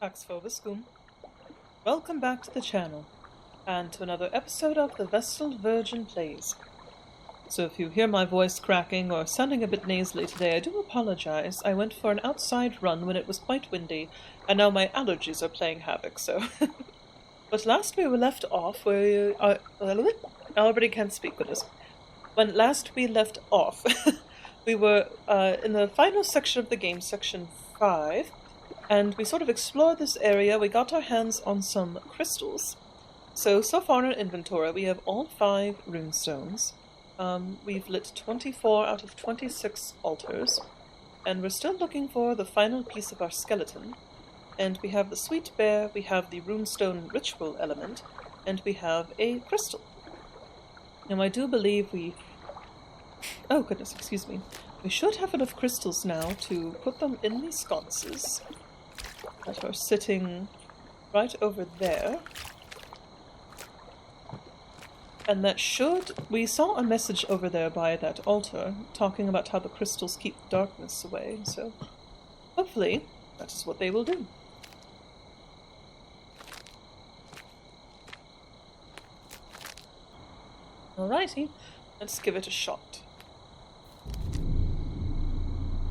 vobiscum. Welcome back to the channel, and to another episode of the Vestal Virgin Plays. So if you hear my voice cracking or sounding a bit nasally today, I do apologize. I went for an outside run when it was quite windy, and now my allergies are playing havoc, so... But last we were left off, I already can't speak with this. When last we left off, we were in the final section of the game, section 5, and we sort of explored this area. We got our hands on some crystals. So far in our inventory, we have all 5 runestones. We've lit 24 out of 26 altars, and we're still looking for the final piece of our skeleton. And we have the sweet bear, we have the runestone ritual element, and we have a crystal. Now I do believe we... Oh goodness, excuse me. We should have enough crystals now to put them in the sconces that are sitting right over there. And that should... We saw a message over there by that altar talking about how the crystals keep darkness away, so hopefully that is what they will do. Alrighty, let's give it a shot.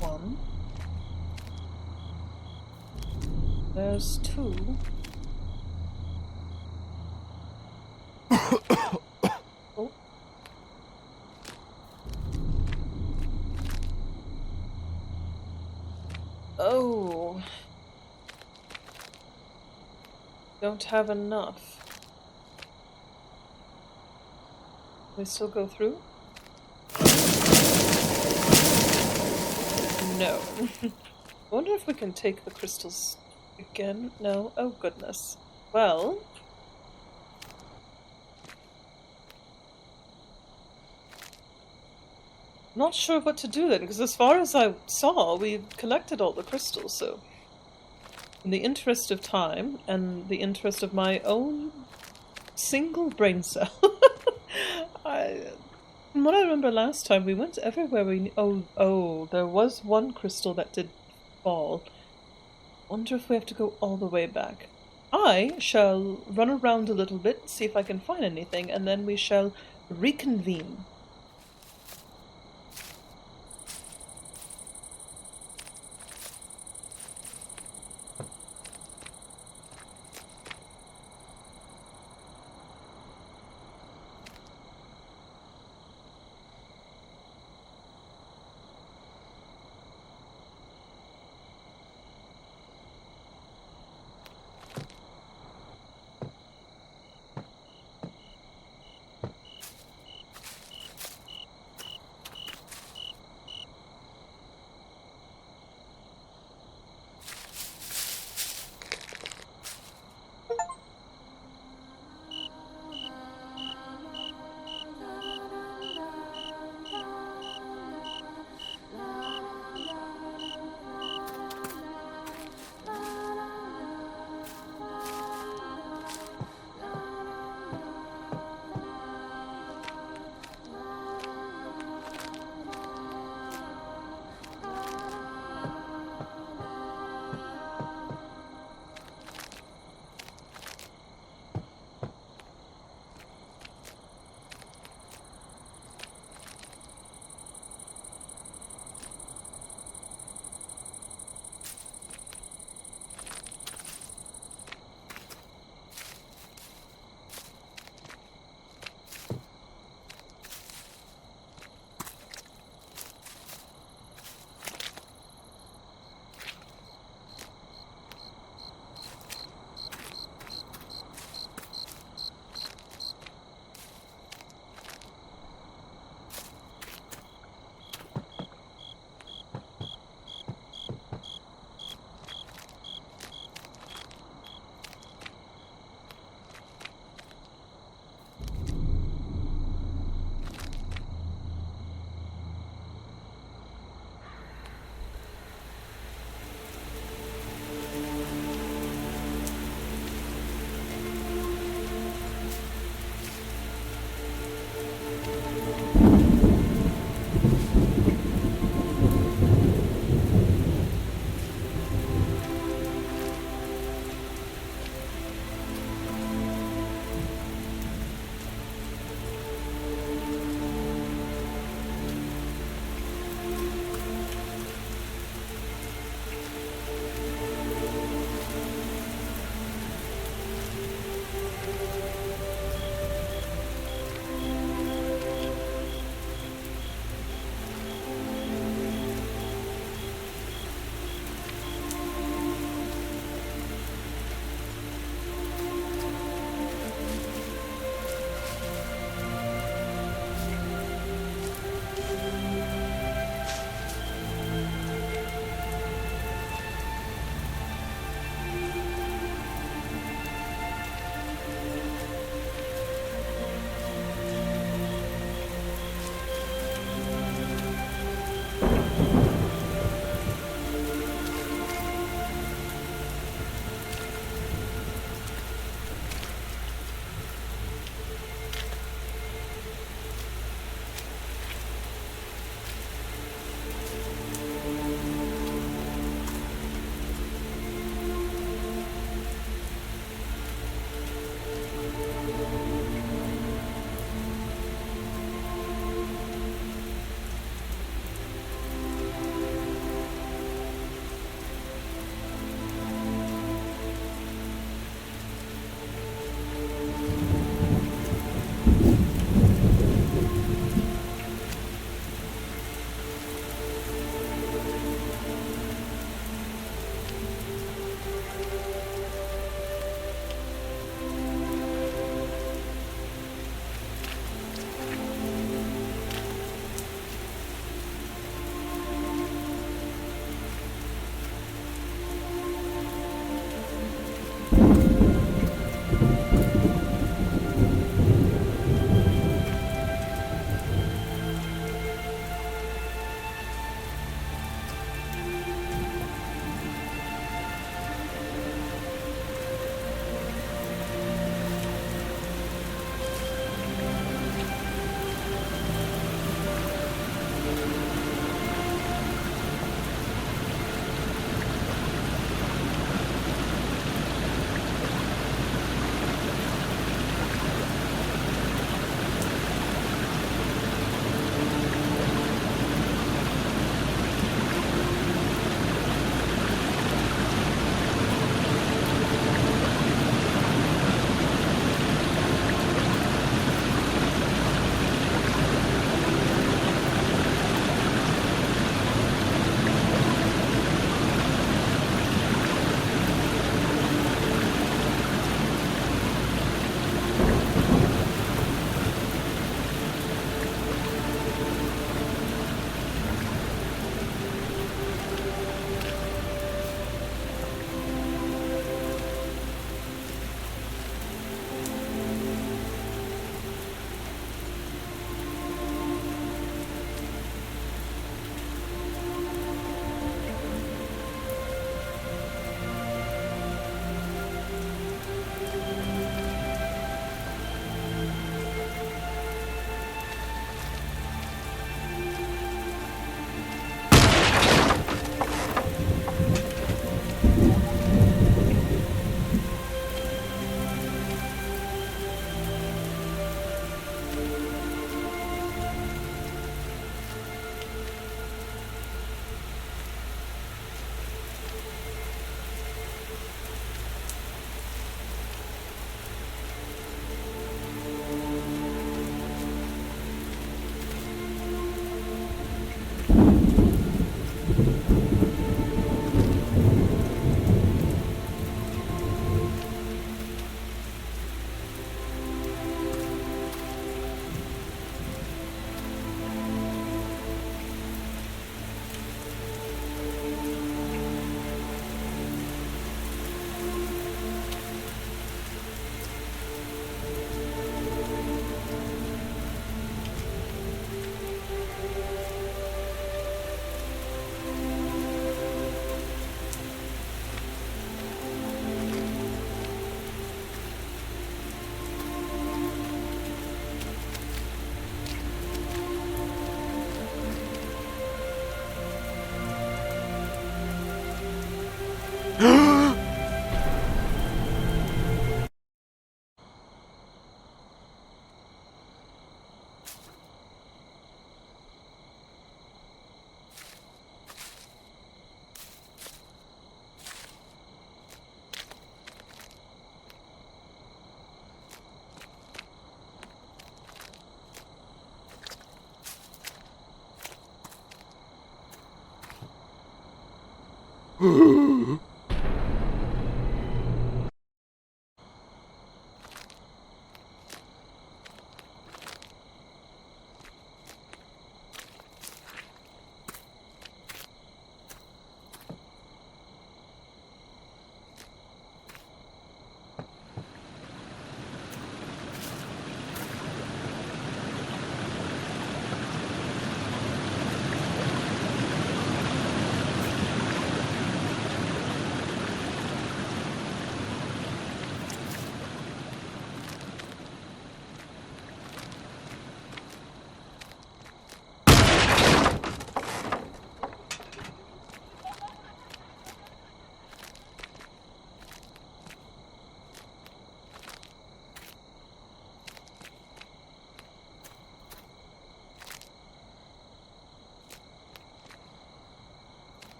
1. There's 2. Oh. Oh. Don't have enough. We still go through? No. I wonder if we can take the crystals again? No? Oh goodness. Well... Not sure what to do then, because as far as I saw, we collected all the crystals, so... In the interest of time, and the interest of my own single brain cell... From what I remember last time, we went everywhere we... Oh, there was one crystal that did fall. Wonder if we have to go all the way back. I shall run around a little bit, see if I can find anything, and then we shall reconvene.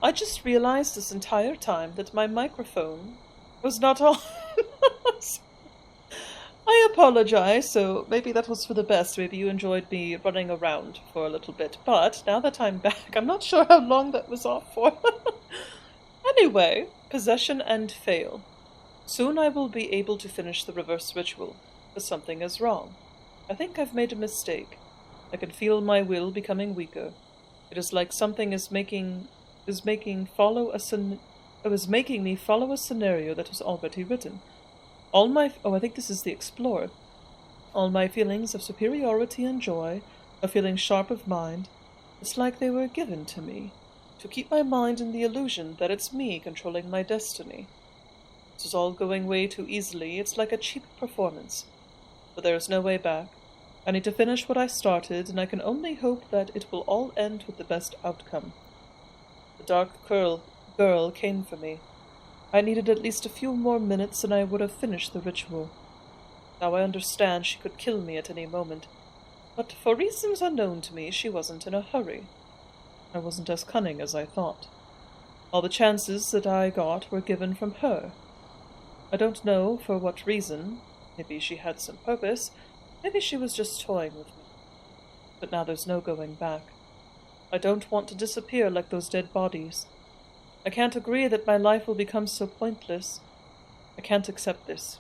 I just realized this entire time that my microphone was not on. I apologize, so maybe that was for the best. Maybe you enjoyed me running around for a little bit. But now that I'm back, I'm not sure how long that was off for. Anyway, possession and fail. Soon I will be able to finish the reverse ritual, but something is wrong. I think I've made a mistake. I can feel my will becoming weaker. It is like something is making me follow a scenario that was already written. I think this is the Explorer. All my feelings of superiority and joy, a feeling sharp of mind, it's like they were given to me, to keep my mind in the illusion that it's me controlling my destiny. This is all going way too easily. It's like a cheap performance. But there is no way back. I need to finish what I started, and I can only hope that it will all end with the best outcome. The dark girl came for me. I needed at least a few more minutes and I would have finished the ritual. Now I understand she could kill me at any moment, but for reasons unknown to me, she wasn't in a hurry. I wasn't as cunning as I thought. All the chances that I got were given from her. I don't know for what reason. Maybe she had some purpose. Maybe she was just toying with me. But now there's no going back. I don't want to disappear like those dead bodies. I can't agree that my life will become so pointless. I can't accept this.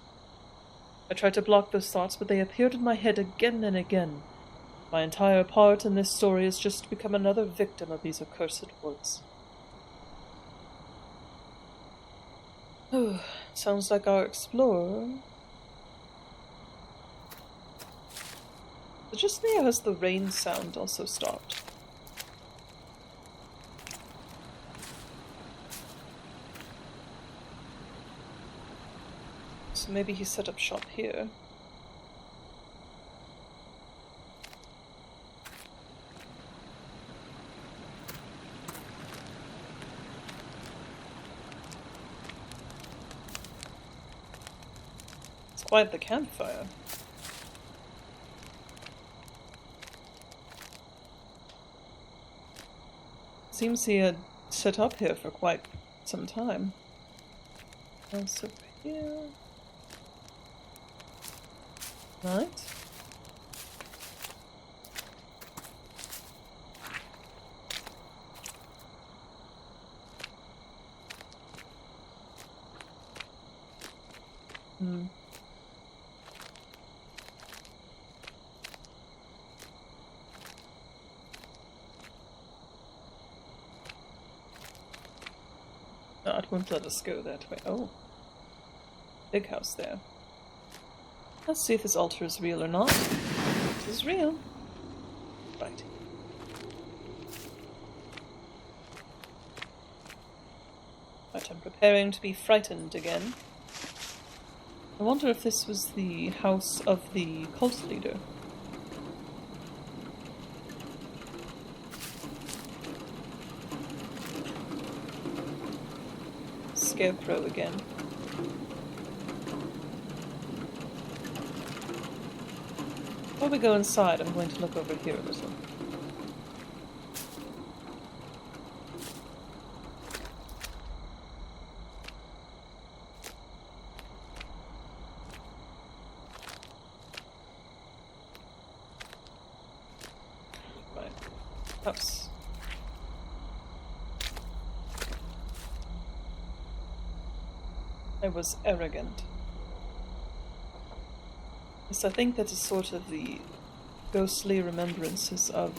I tried to block those thoughts, but they appeared in my head again and again. My entire part in this story is just to become another victim of these accursed woods. Oh, sounds like our explorer. But just now has the rain sound also stopped. So maybe he set up shop here. quite the campfire. Seems he had set up here for quite some time. Else over here. Right. No, it won't let us go that way. Oh. Big house there. Let's see if this altar is real or not. It is real. Right. Right, I'm preparing to be frightened again. I wonder if this was the house of the cult leader. Scarecrow again. Before we go inside, I'm going to look over here a little. Right. House. I was arrogant. Yes, I think that is sort of the ghostly remembrances of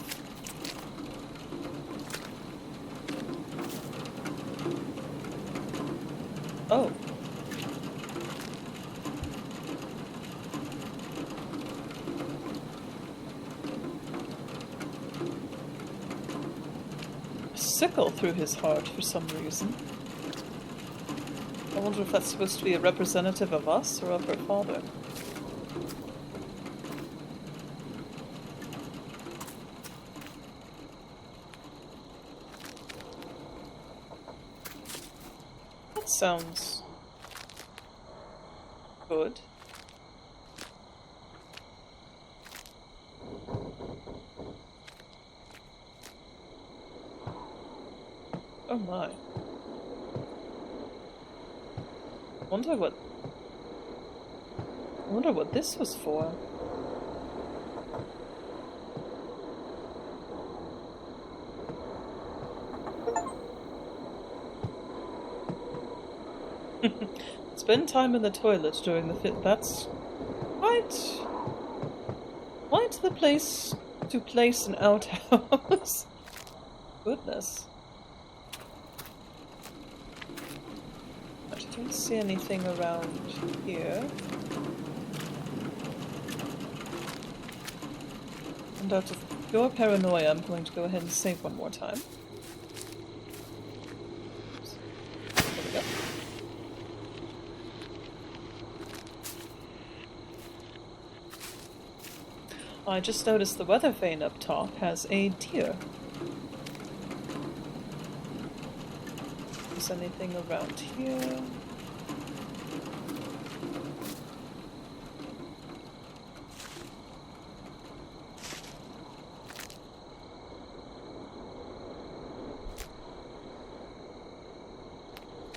oh. A sickle through his heart for some reason. I wonder if that's supposed to be a representative of us or of her father. That sounds good. Oh my. I wonder what this was for. Spend time in the toilet during the fit. That's quite the place to place an outhouse. Goodness. I don't see anything around here. And out of pure paranoia, I'm going to go ahead and save one more time. Oops. There we go. I just noticed the weather vane up top has a deer. Is anything around here?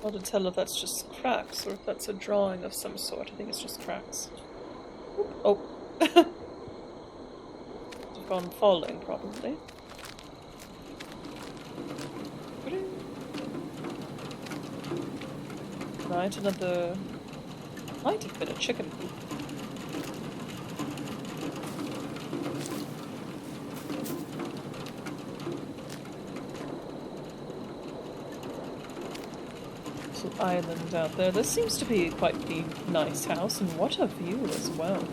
Hard to tell if that's just cracks or if that's a drawing of some sort. I think it's just cracks. Oh. From falling, probably. Right, another... might have been a chicken coop. Little island out there. This seems to be quite the nice house, and what a view as well.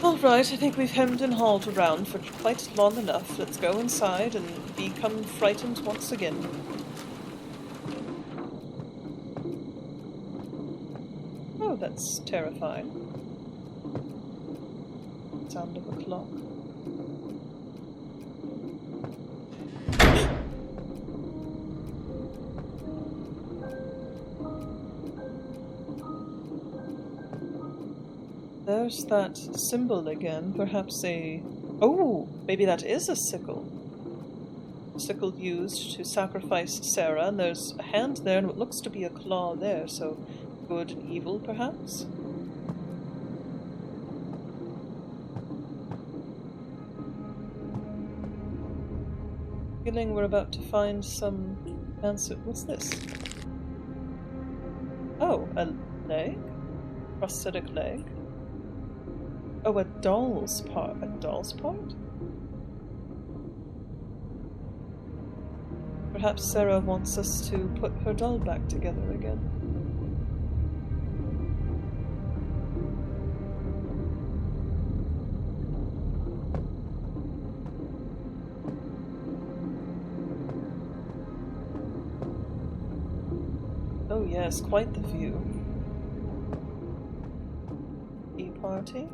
Alright, I think we've hemmed and hawed around for quite long enough. Let's go inside and become frightened once again. Oh, that's terrifying. Sound of a clock. There's that symbol again. Perhaps a... Oh! Maybe that is a sickle. Sickle used to sacrifice Sarah, and there's a hand there and what looks to be a claw there, so good and evil, perhaps? Feeling we're about to find some answer. What's this? Oh, a leg? Prosthetic leg? Oh, a doll's part. A doll's part? Perhaps Sarah wants us to put her doll back together again. Oh yes, quite the view. Tea party?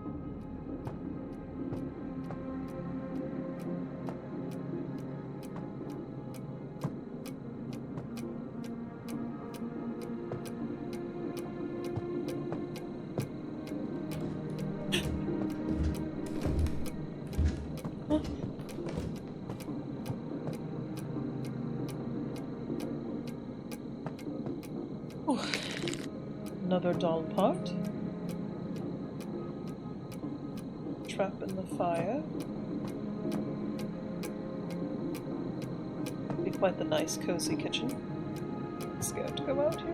Another doll part. Trap in the fire. Be quite the nice, cozy kitchen. Scared to go out here.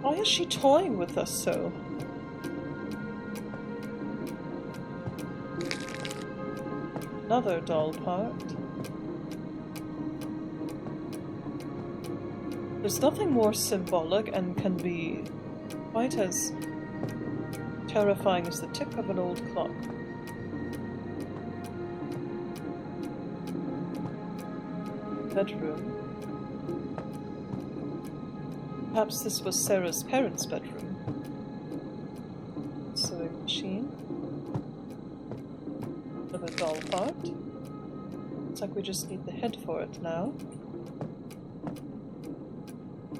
Why is she toying with us so? Another doll part. There's nothing more symbolic and can be quite as terrifying as the tick of an old clock. Bedroom. Perhaps this was Sarah's parents' bedroom. Sewing machine. Another doll part. Looks like we just need the head for it now.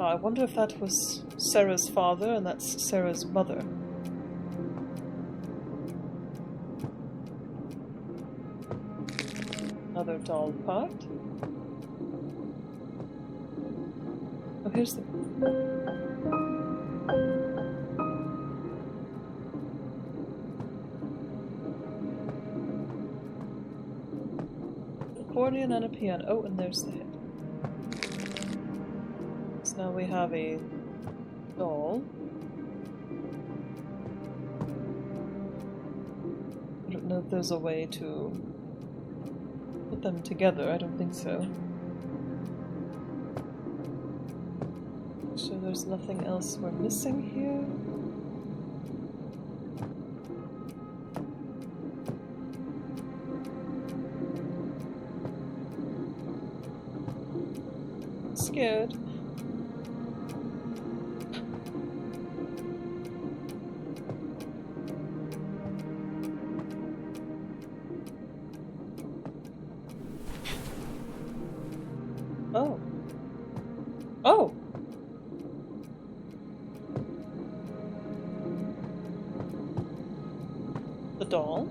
Oh, I wonder if that was Sarah's father and that's Sarah's mother. Another doll part. Oh, here's the... accordion and a piano. Oh, and there's the head. So now we have a doll. I don't know if there's a way to put them together. I don't think so. So there's nothing else we're missing here. Scared. Oh. Oh! The doll?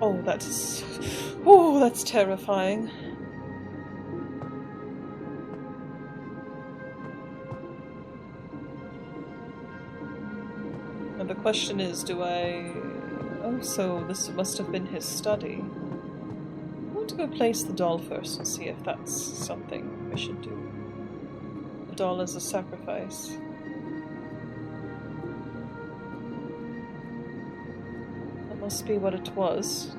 Oh, that's... oh, that's terrifying. And the question is, do I... oh, so this must have been his study. I want to go place the doll first and see if that's something we should do. The doll as a sacrifice. That must be what it was.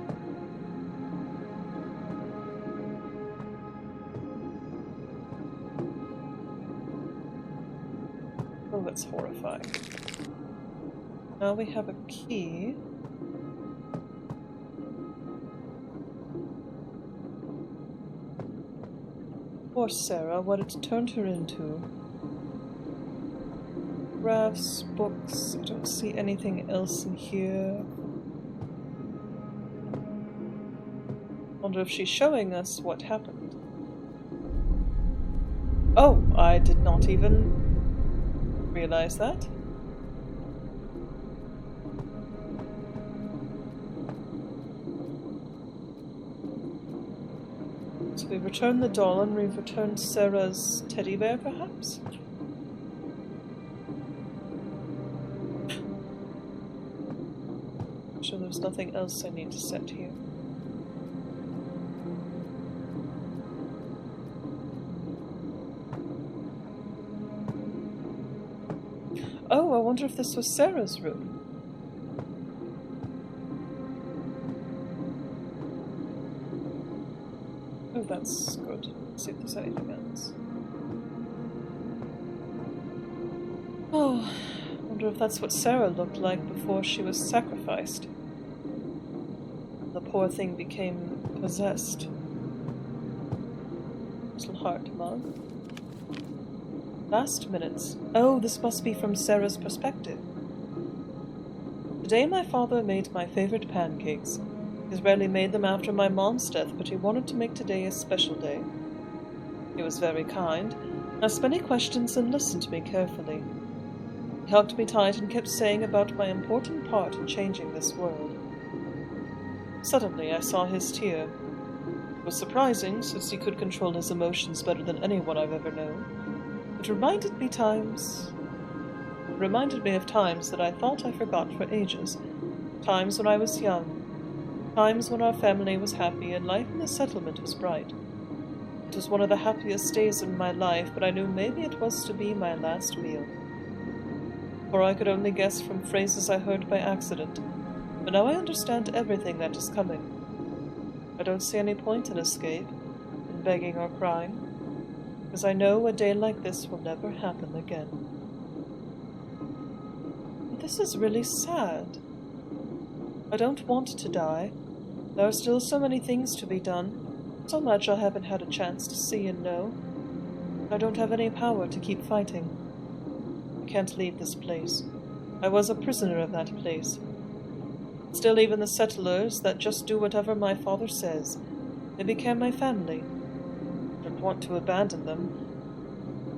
Oh, that's horrifying. Now we have a key. Poor Sarah, what it turned her into. Graphs, books, I don't see anything else in here. Wonder if she's showing us what happened. Oh, I did not even realize that. So we returned the doll and we've returned Sarah's teddy bear, perhaps? I'm sure there's nothing else I need to set here. Oh, I wonder if this was Sarah's room. Oh, that's good. Let's see if there's anything else. Oh, I wonder if that's what Sarah looked like before she was sacrificed. The poor thing became possessed. Little heart mug. Last minutes. Oh, this must be from Sarah's perspective. Today my father made my favorite pancakes. He's rarely made them after my mom's death, but he wanted to make today a special day. He was very kind, asked many questions and listened to me carefully. He hugged me tight and kept saying about my important part in changing this world. Suddenly I saw his tear. It was surprising, since he could control his emotions better than anyone I've ever known. It reminded me of times that I thought I forgot for ages. Times when I was young. Times when our family was happy and life in the settlement was bright. It was one of the happiest days in my life, but I knew maybe it was to be my last meal. For I could only guess from phrases I heard by accident, but now I understand everything that is coming. I don't see any point in escape, in begging or crying, because I know a day like this will never happen again. But this is really sad. I don't want to die. There are still so many things to be done, so much I haven't had a chance to see and know. I don't have any power to keep fighting. I can't leave this place. I was a prisoner of that place. Still, even the settlers that just do whatever my father says, they became my family. I don't want to abandon them.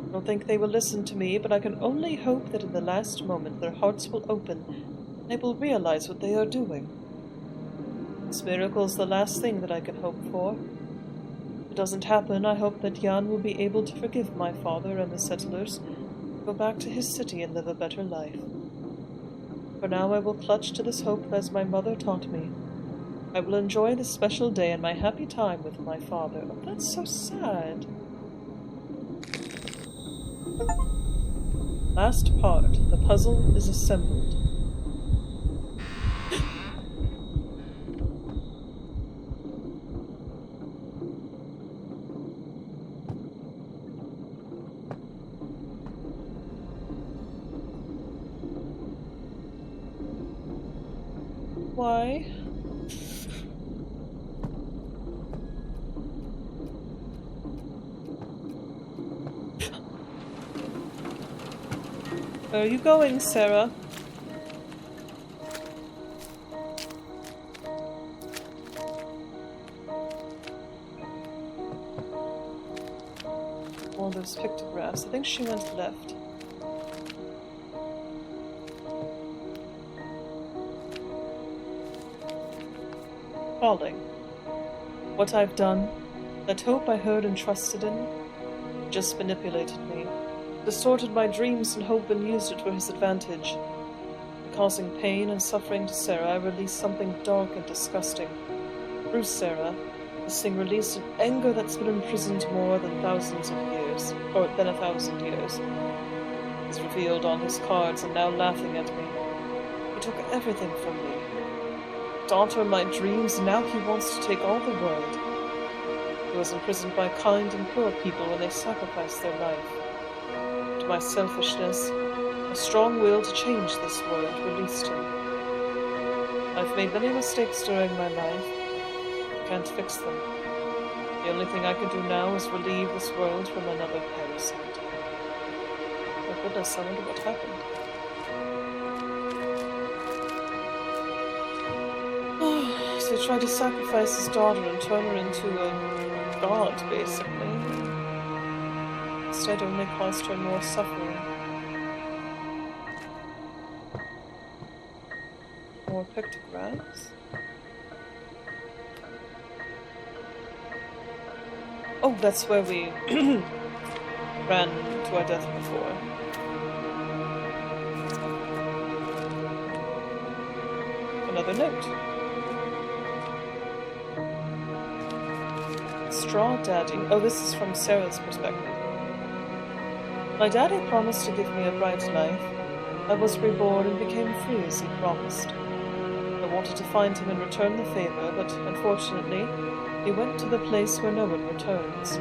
I don't think they will listen to me, but I can only hope that in the last moment their hearts will open and they will realize what they are doing. This miracle is the last thing that I can hope for. If it doesn't happen, I hope that Jan will be able to forgive my father and the settlers, go back to his city and live a better life. For now I will clutch to this hope as my mother taught me. I will enjoy this special day and my happy time with my father. Oh, that's so sad. Last part. The puzzle is assembled. Why? Where are you going, Sarah? All those pictographs. I think she went left. Falling. What I've done, that hope I heard and trusted in, just manipulated me, distorted my dreams and hope and used it for his advantage. Causing pain and suffering to Sarah, I released something dark and disgusting. Through Sarah, this thing released an anger that's been imprisoned more than thousands of years, or than 1,000 years. He's revealed on his cards and now laughing at me. He took everything from me. Daughter of my dreams, now he wants to take all the world. He was imprisoned by kind and poor people when they sacrificed their life. To my selfishness, a strong will to change this world released him. I've made many mistakes during my life. I can't fix them. The only thing I can do now is relieve this world from another parasite. Oh goodness, I wonder what happened. So he tried to sacrifice his daughter and turn her into a god, basically. Instead, only caused her more suffering. More pictographs. Oh, that's where we ran to our death before. Another note. Straw Daddy. Oh, this is from Sarah's perspective. My daddy promised to give me a bright life. I was reborn and became free as he promised. I wanted to find him and return the favor, but unfortunately, he went to the place where no one returns.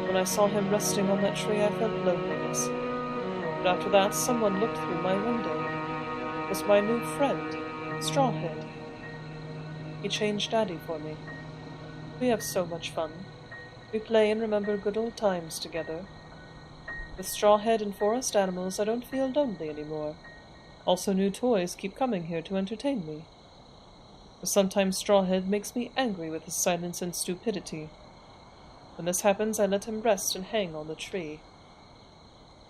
When I saw him resting on that tree, I felt loneliness. But after that, someone looked through my window. It was my new friend, Strawhead. He changed Daddy for me. We have so much fun. We play and remember good old times together. With Strawhead and forest animals, I don't feel lonely anymore. Also, new toys keep coming here to entertain me. But sometimes Strawhead makes me angry with his silence and stupidity. When this happens, I let him rest and hang on the tree.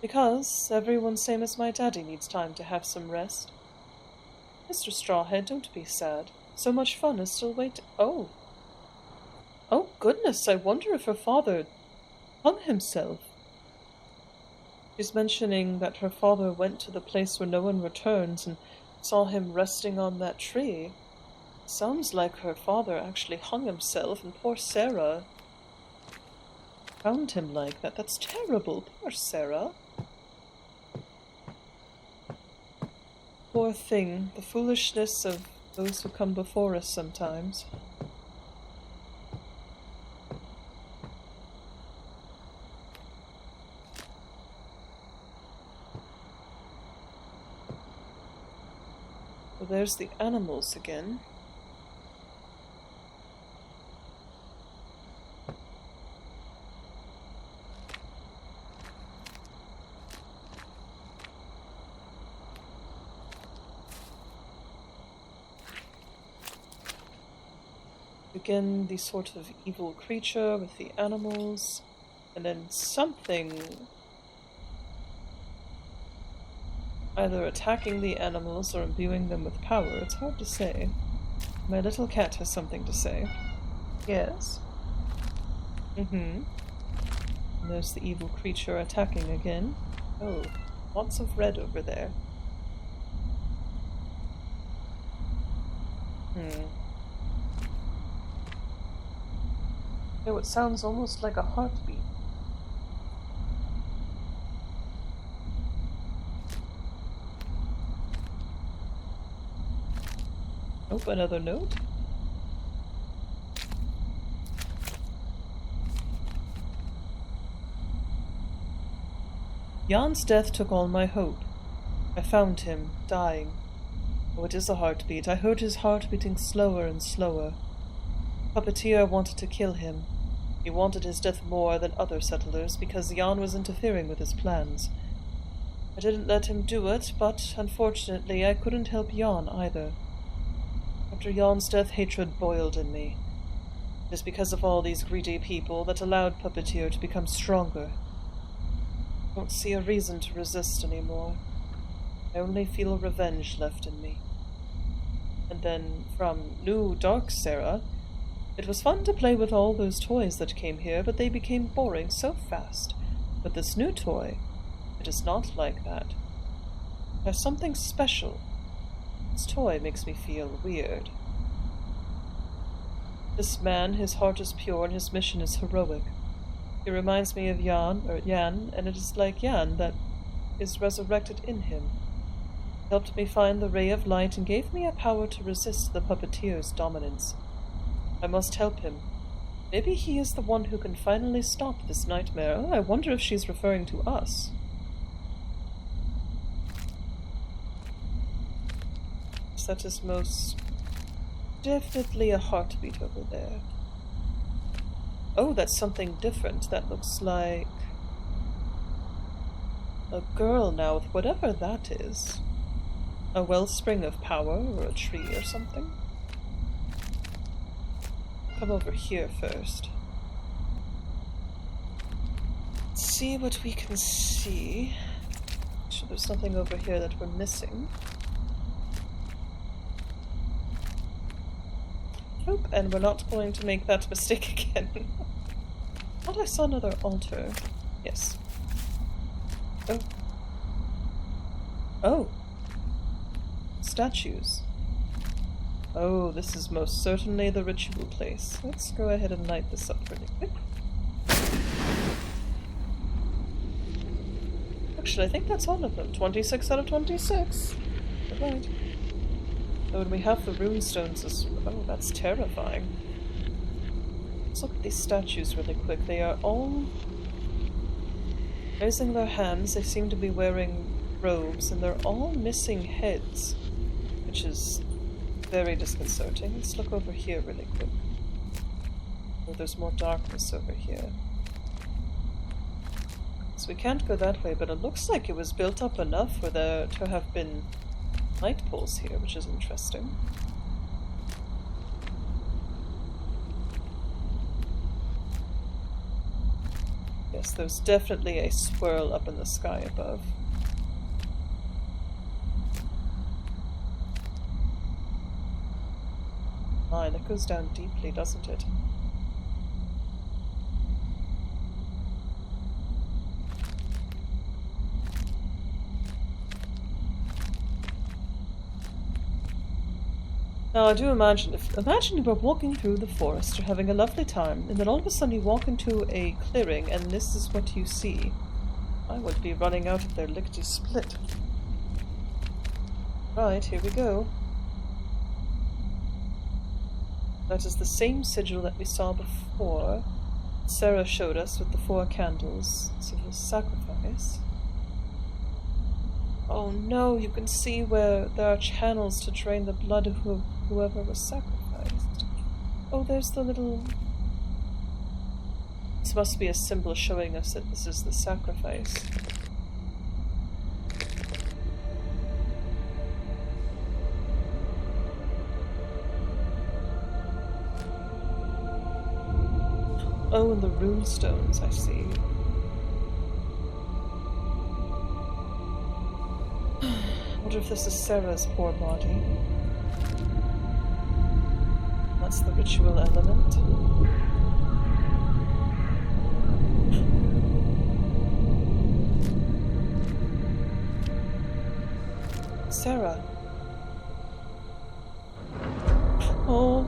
Because everyone same as my daddy needs time to have some rest. Mr. Strawhead, don't be sad. So much fun is still waiting. Oh. Oh goodness, I wonder if her father hung himself. She's mentioning that her father went to the place where no one returns and saw him resting on that tree. Sounds like her father actually hung himself, and poor Sarah found him like that. That's terrible. Poor Sarah. Poor thing. The foolishness of those who come before us sometimes. Well, there's the animals again. Again, the sort of evil creature with the animals, and then something either attacking the animals or imbuing them with power. It's hard to say. My little cat has something to say. Yes? And there's the evil creature attacking again. Oh, lots of red over there. Oh, it sounds almost like a heartbeat. Oh, another note. Jan's death took all my hope. I found him, dying. Oh, it is a heartbeat. I heard his heart beating slower and slower. Puppeteer wanted to kill him. He wanted his death more than other settlers because Jan was interfering with his plans. I didn't let him do it, but unfortunately I couldn't help Jan either. After Jan's death, hatred boiled in me. It is because of all these greedy people that allowed Puppeteer to become stronger. I don't see a reason to resist anymore. I only feel revenge left in me. And then, from New Dark Sarah, it was fun to play with all those toys that came here, but they became boring so fast. With this new toy, it is not like that. There's something special. This toy makes me feel weird. This man, his heart is pure and his mission is heroic. He reminds me of Jan, and it is like Jan that is resurrected in him. He helped me find the ray of light and gave me a power to resist the puppeteer's dominance. I must help him. Maybe he is the one who can finally stop this nightmare. Oh, I wonder if she's referring to us. That is most definitely a heartbeat over there. Oh, that's something different. That looks like a girl now with whatever that is. A wellspring of power or a tree or something. Come over here first. Let's see what we can see. Actually, there's something over here that we're missing. Nope, and we're not going to make that mistake again. Thought I saw another altar. Yes. Oh. Oh. Statues. Oh, this is most certainly the ritual place. Let's go ahead and light this up really quick. Actually, I think that's all of them. 26 out of 26. Alright. Oh, and we have the runestones as well. Oh, that's terrifying. Let's look at these statues really quick. They are all raising their hands. They seem to be wearing robes, and they're all missing heads, which is very disconcerting. Let's look over here really quick. Oh, there's more darkness over here. So we can't go that way, but it looks like it was built up enough for there to have been light poles here, which is interesting. Yes, there's definitely a swirl up in the sky above. Fine, it goes down deeply, doesn't it? Now, I do imagine we're walking through the forest, you're having a lovely time, and then all of a sudden you walk into a clearing, and this is what you see. I would be running out of there lickety-split. Right, here we go. That is the same sigil that we saw before. Sarah showed us with the 4 candles. So the sacrifice. Oh no, you can see where there are channels to drain the blood of whoever was sacrificed. Oh, there's the little... This must be a symbol showing us that this is the sacrifice. Oh, and the runestones, I see. I wonder if this is Sarah's poor body. That's the ritual element. Sarah. Oh.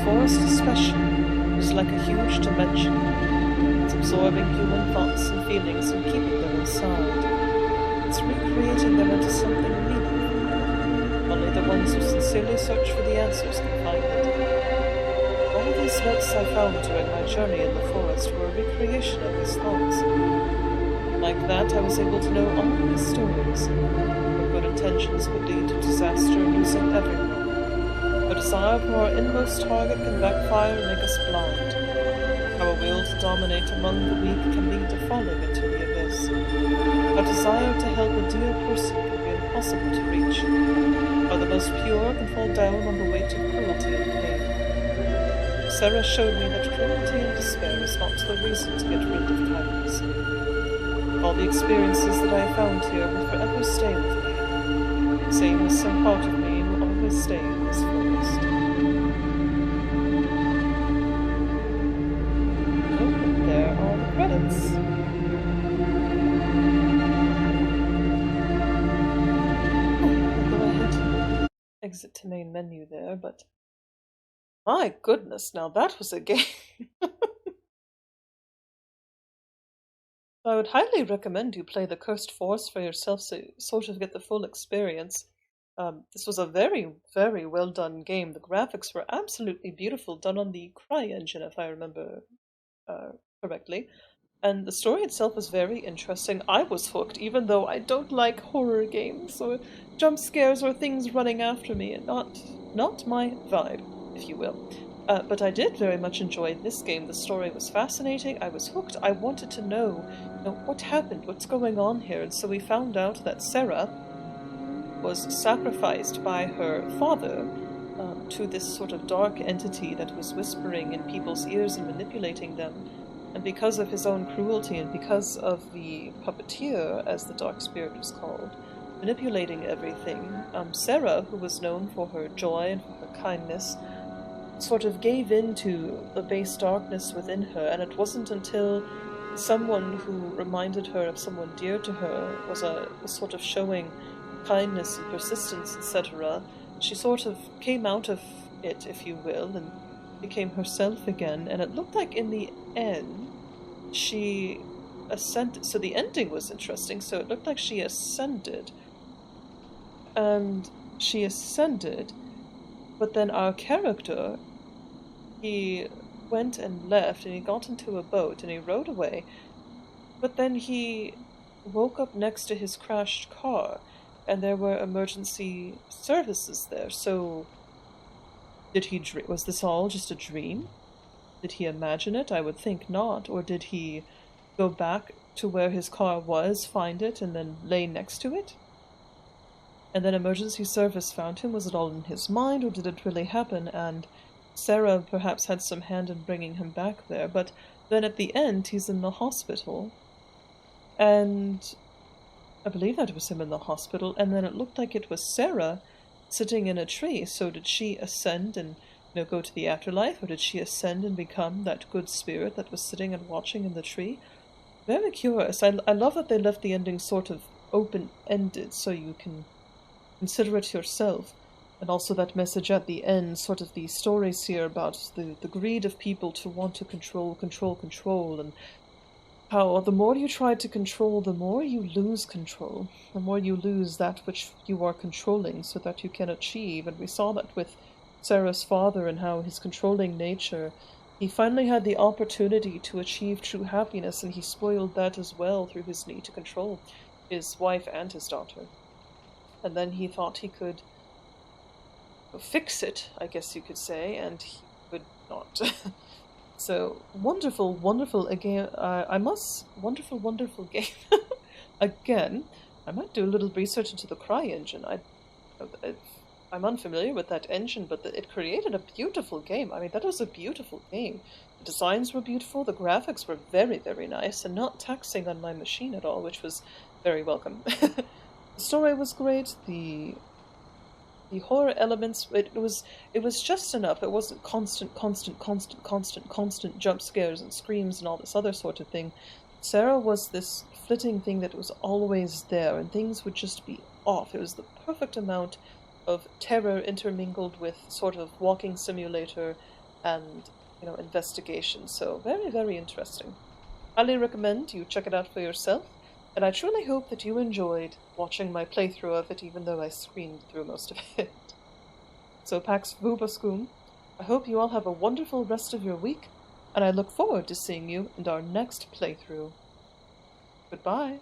forest especially was like a huge dimension. It's absorbing human thoughts and feelings and keeping them inside. It's recreating them into something meaningful. Only the ones who sincerely search for the answers can find it. All these notes I found during my journey in the forest were a recreation of these thoughts. Like that, I was able to know all these stories. Where good intentions could lead to disaster and losing everything. A desire for our inmost target can backfire and make us blind. Our will to dominate among the weak can lead to falling into the abyss. Our desire to help a dear person can be impossible to reach. While the most pure can fall down on the weight of cruelty and pain. Sarah showed me that cruelty and despair is not the reason to get rid of kindness. All the experiences that I found here will forever stay with me. Same as some part of me will always stay in this forest. Oh, there are the credits. I'll go ahead and exit to main menu there, but my goodness, now that was a game. I would highly recommend you play the Cursed Forest for yourself so you sort of get the full experience. This was a very, very well done game. The graphics were absolutely beautiful, done on the CryEngine, if I remember correctly. And the story itself was very interesting. I was hooked, even though I don't like horror games or jump scares or things running after me, and not my vibe, if you will. But I did very much enjoy this game. The story was fascinating. I was hooked. I wanted to know, what happened, what's going on here. And so we found out that Sarah was sacrificed by her father to this sort of dark entity that was whispering in people's ears and manipulating them. And because of his own cruelty and because of the puppeteer, as the dark spirit was called, manipulating everything, Sarah, who was known for her joy and for her kindness, sort of gave in to the base darkness within her, and it wasn't until someone who reminded her of someone dear to her was sort of showing kindness and persistence, etc., she sort of came out of it, if you will, and became herself again. And it looked like in the end she ascended. So the ending was interesting. So it looked like she ascended, but then our character, he went and left, and he got into a boat, and he rowed away, but then he woke up next to his crashed car, and there were emergency services there. So, was this all just a dream? Did he imagine it? I would think not. Or did he go back to where his car was, find it, and then lay next to it? And then emergency service found him. Was it all in his mind, or did it really happen? And Sarah perhaps had some hand in bringing him back there. But then at the end, he's in the hospital. And I believe that was him in the hospital. And then it looked like it was Sarah sitting in a tree. So did she ascend and go to the afterlife? Or did she ascend and become that good spirit that was sitting and watching in the tree? Very curious. I love that they left the ending sort of open-ended so you can consider it yourself. And also that message at the end, sort of the stories here about the greed of people to want to control, and how the more you try to control, the more you lose control. The more you lose that which you are controlling so that you can achieve. And we saw that with Sarah's father and how his controlling nature, he finally had the opportunity to achieve true happiness, and he spoiled that as well through his need to control his wife and his daughter. And then he thought he could fix it, I guess you could say, and he could not. So, wonderful, wonderful again. Wonderful game. Again, I might do a little research into the CryEngine. I'm unfamiliar with that engine, but it created a beautiful game. I mean, that was a beautiful game. The designs were beautiful, the graphics were very, very nice, and not taxing on my machine at all, which was very welcome. The story was great, the horror elements, it was just enough. It wasn't constant jump scares and screams and all this other sort of thing. Sarah was this flitting thing that was always there, and things would just be off. It was the perfect amount of terror intermingled with sort of walking simulator and, investigation. So very, very interesting. Highly recommend you check it out for yourself, and I truly hope that you enjoyed watching my playthrough of it, even though I screamed through most of it. So Pax vobiscum, I hope you all have a wonderful rest of your week, and I look forward to seeing you in our next playthrough. Goodbye.